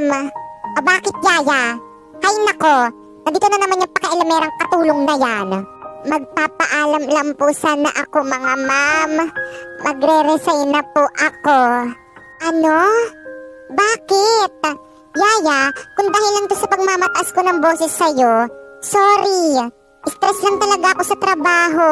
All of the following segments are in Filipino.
Ma'am! Bakit, Yaya? Hay nako, nandito na naman yung pakialamerang katulong na yan. Magpapaalam lang po sana ako, mga ma'am. Magre-resign na po ako. Ano? Bakit? Yaya, kung dahilan to sa pagmamataas ko ng boses sa'yo, sorry. Stress lang talaga ako sa trabaho.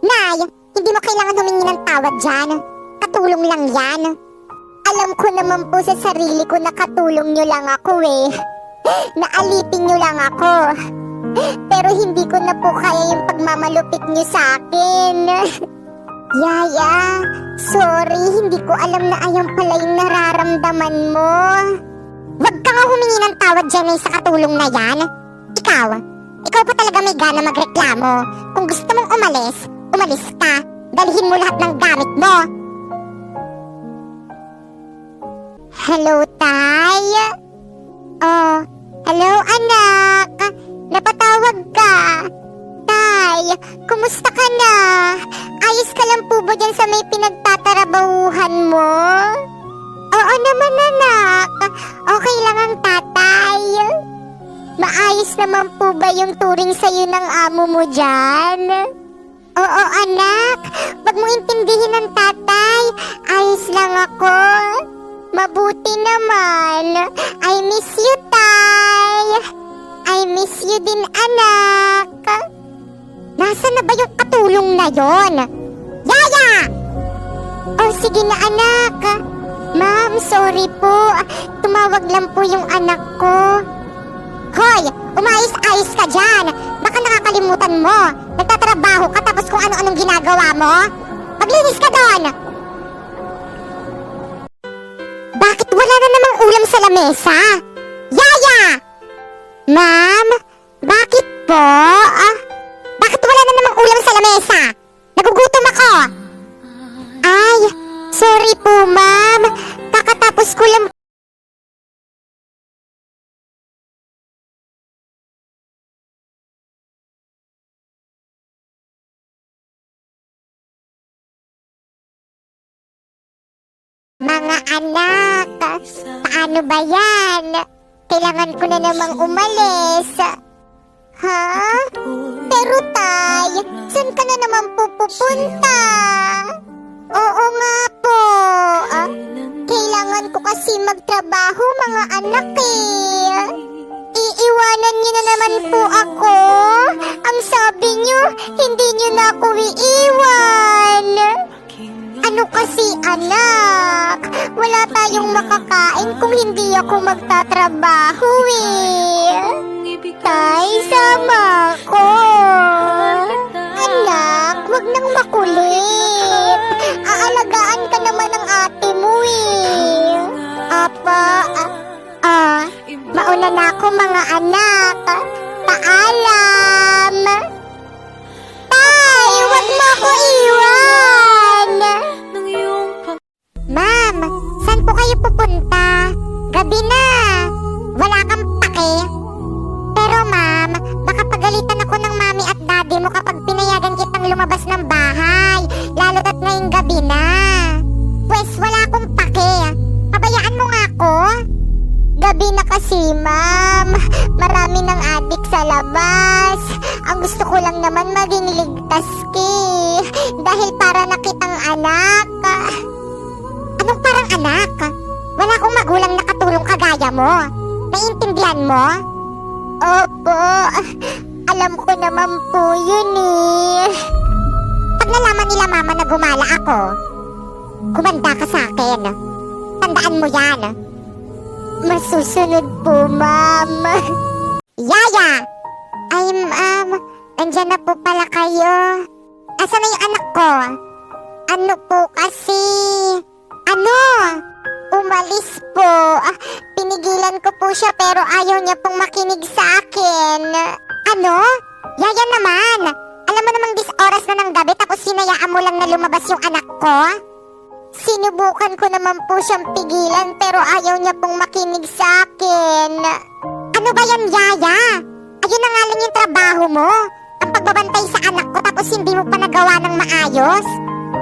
Nay, hindi mo kailangan humingi ng tawad dyan. Katulong lang yan. Alam ko naman po sa sarili ko na katulong nyo lang ako eh. Naalipin nyo lang ako. Pero hindi ko na po kaya yung pagmamalupit nyo sa akin. Yaya, sorry, hindi ko alam na ayun pala yung nararamdaman mo. Huwag ka nga humingi ng tawad dyan eh sa katulong na yan. Ikaw pa talaga may gana magreklamo. Kung gusto mong umalis, umalis ka. Dalhin mo lahat ng gamit mo. Hello, Tay? Oh, hello, anak. Napatawag ka. Tay, kumusta ka na? Ayos ka lang po ba dyan sa may pinagtatrabahuhan mo? Oo naman, anak. Okay lang ang tatay. Maayos naman po ba yung turing sa'yo ng amo mo dyan? Oo, anak. Wag mo intindihin ng tatay. Ayos lang ako. Mabuti naman. I miss you, Tay. I miss you din, anak. Nasaan na ba yung katulong na yon? Yaya! Oh, sige na, anak. Ma'am, sorry po. Tumawag lang po yung anak ko. Hoy! Umayos-ayos ka dyan! Baka nakakalimutan mo! Nagtatrabaho ka tapos kung ano-anong ginagawa mo? Maglinis ka doon! Bakit wala na namang ulam sa lamesa? Yaya! Ma'am? Bakit po? Bakit wala na namang ulam sa lamesa? Nagugutom ako! Ay, sorry po, ma'am. Kakatapos ko lang. Mga anak, paano ba yan? Kailangan ko na namang umalis. Ha? Pero Tay, saan ka na naman pupunta? Oo nga po. Kailangan ko kasi magtrabaho, mga anak eh. Iiwanan niyo na naman po ako. Ang sabi niyo, hindi niyo na ako iiwan. Ano kasi anak, wala tayong makakain kung hindi ako magtatrabaho eh. Tay, sama ko. Anak, wag nang makulit. Aalagaan ka naman ng ate mo eh. Apa, mauna na ako mga anak. Paalam. Tay, wag mo ako iwan. Ma'am, saan po kayo pupunta? Gabi na. Wala kang pake. Pero ma'am, baka pagalitan ako ng mami at daddy mo kapag pinayagan kitang lumabas ng bahay. Lalo't at ngayong gabi na. Pwes wala akong pake. Pabayaan mo nga ako. Gabi na kasi, ma'am. Marami ng adik sa labas. Ang gusto ko lang naman maging ligtas ki. Dahil para nakitang anak. Anong parang anak? Wala akong magulang na katulong kagaya mo. Naiintindihan mo? Opo. Alam ko naman po yun eh. Pag nalaman nila mama na gumala ako, kumanda ka sa akin. Tandaan mo yan. Masusunod po, ma'am. Yaya! Ay, ma'am. Nandyan na po pala kayo. Asan na yung anak ko? Ano po kasi? Ano? Umalis po. Pinigilan ko po siya pero ayaw niya pong makinig sa akin. Ano? Yaya naman. Alam mo namang oras na ng gabi tapos sinayaan mo lang na lumabas yung anak ko? Sinubukan ko naman po siyang pigilan pero ayaw niya pong makinig sa akin. Ano ba yan, Yaya? Ayun na nga lang yung trabaho mo. Ang pagbabantay sa anak ko tapos hindi mo pa nagawa ng maayos.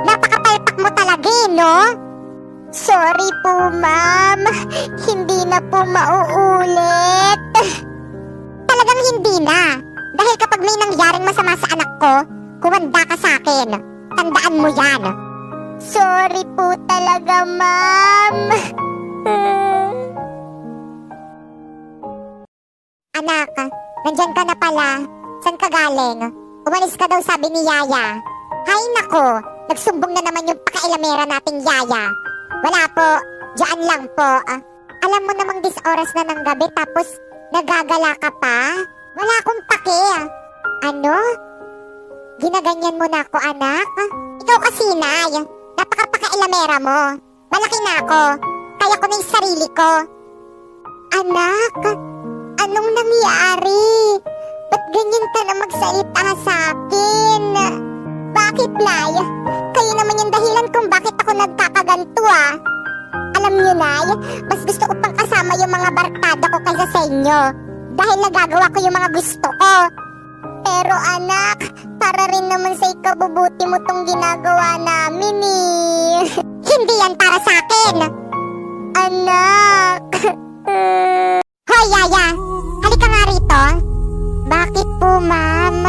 Napakapalpak mo talaga eh, no? Sorry po, ma'am. Hindi na po mauulit. Talagang hindi na. Dahil kapag may nangyaring masama sa anak ko, kumanda ka sa akin. Tandaan mo yan. Sorry po talaga, ma'am. Anak, nandyan ka na pala. Saan ka galing? Umalis ka daw, sabi ni Yaya. Hay nako, nagsumbong na naman yung pakailamera nating Yaya. Wala po, diyan lang po. Alam mo namang oras na ng gabi tapos nagagala ka pa? Wala akong pake. Ano? Ginaganyan mo na ako, anak? Ikaw kasi, Nay. Napakapakailamera mo. Malaki na ako. Kaya ko na yung sarili ko. Anak, anong nangyari? Ba't ganyan ka na magsalita sa akin? Bakit, Nay? Kayo naman yung dahilan kung bakit ako nagkakaganto, Alam niyo, Nay, mas gusto ko pang kasama yung mga barkada ko kaysa sa inyo. Dahil nagagawa ko yung mga gusto ko. Pero anak, para rin naman sa ikabubuti mo tong ginagawa namin Hindi yan para sa akin. Anak. Hoy, Yaya. Halika nga rito. Bakit po, ma'am?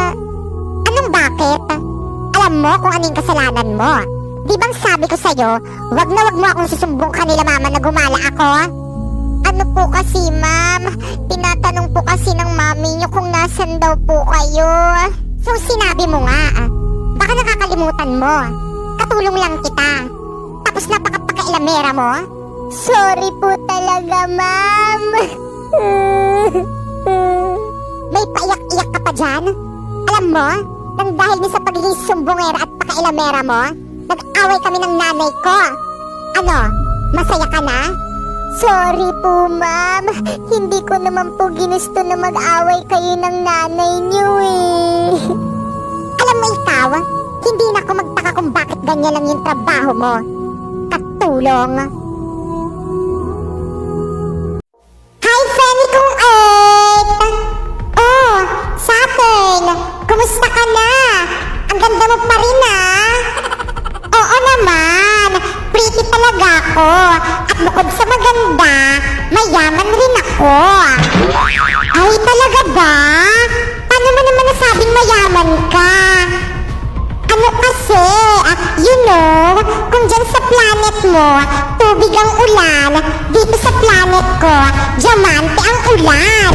Anong bakit? Alam mo kung anong kasalanan mo. Di bang sabi ko sa'yo, wag na wag mo akong susumbong kanila, mama, na gumala ako? Ano po kasi, ma'am? Tinatanong po kasi ng mami niyo kung nasan daw po kayo. So sinabi mo nga, baka nakakalimutan mo. Katulong lang kita. Tapos napakapakailamera mo. Sorry po talaga, ma'am. May paiyak-iyak ka pa dyan? Alam mo, nang dahil din sa pagiging sumbongera at pakailamera mo, nag-away kami ng nanay ko. Ano, masaya ka na? Sorry po, ma'am. Hindi ko naman po ginusto na mag-away kayo ng nanay niyo Alam mo ikaw, hindi na ako magtaka kung bakit ganyan lang yung trabaho mo. Katulong. Hi, friend kong Earth! Oh, Saturn! Kumusta ka na? Ang ganda mo pa rin, Oo naman! Pretty talaga ako! At bukod sa maganda, mayaman rin ako! Ay, talaga ba? Paano mo naman nasabing mayaman ka? Ano kasi, kung dyan sa planet mo, tubig ang ulan, dito sa planet ko, diamante ang ulan!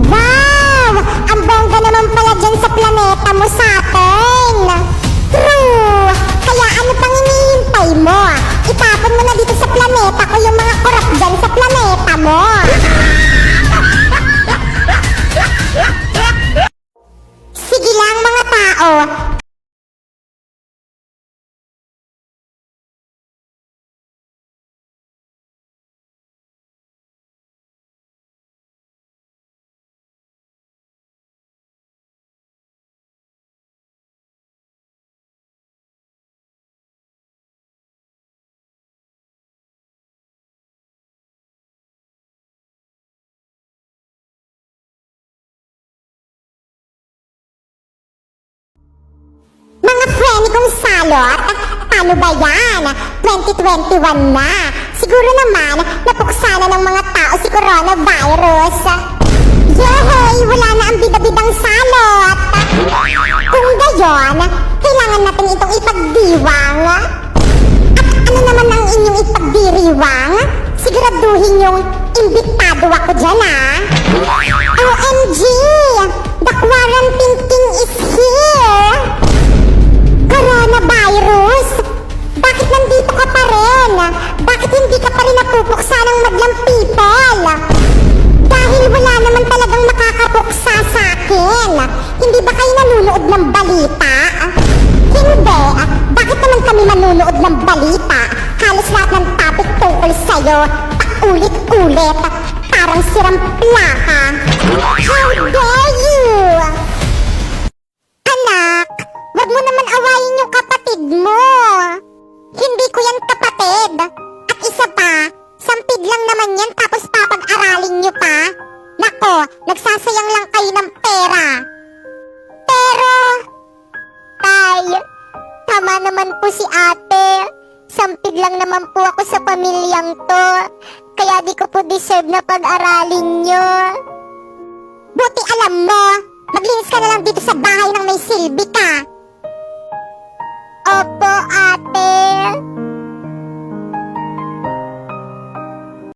Wow! Ang bongga naman pala dyan sa planeta mo, Saturn! True! Kaya ano pang hinihintay mo? Itapon mo na dito sa planeta ko yung mga korap dyan sa planeta mo! Sige lang mga tao! Mga friend kong salot, paano ba yan? 2021 na. Siguro naman, napuksa na ng mga tao si coronavirus. Yehey! Wala na ang bida-bidang salot. Kung gayon, kailangan natin itong ipagdiwang. At ano naman ang inyong ipagdiriwang? Siguraduhin yung imbitado ako dyan, OMG! The quarantine king is here! Coronavirus? Bakit nandito ka pa rin? Bakit hindi ka pa rin napupuksa ng madlang people? Dahil wala naman talagang makakapuksa sa akin. Hindi ba kayo nanonood ng balita? Hindi. Bakit naman kami nanonood ng balita? Halos lahat ng topic tungkol sa'yo, paulit-ulit. Parang sirang plaka. How dare you? Anak, wag mo naman awayin yung kapatid mo. Hindi ko yan kapatid. At isa pa, sampid lang naman yan tapos papag-aralin nyo pa. Nako, nagsasayang lang kayo ng pera. Pero, tay, tama naman po si ate. Sampid lang naman po ako sa pamilyang to. Kaya di ko po deserve na pag-aralin nyo. Buti alam mo, maglinis ka na lang dito sa bahay ng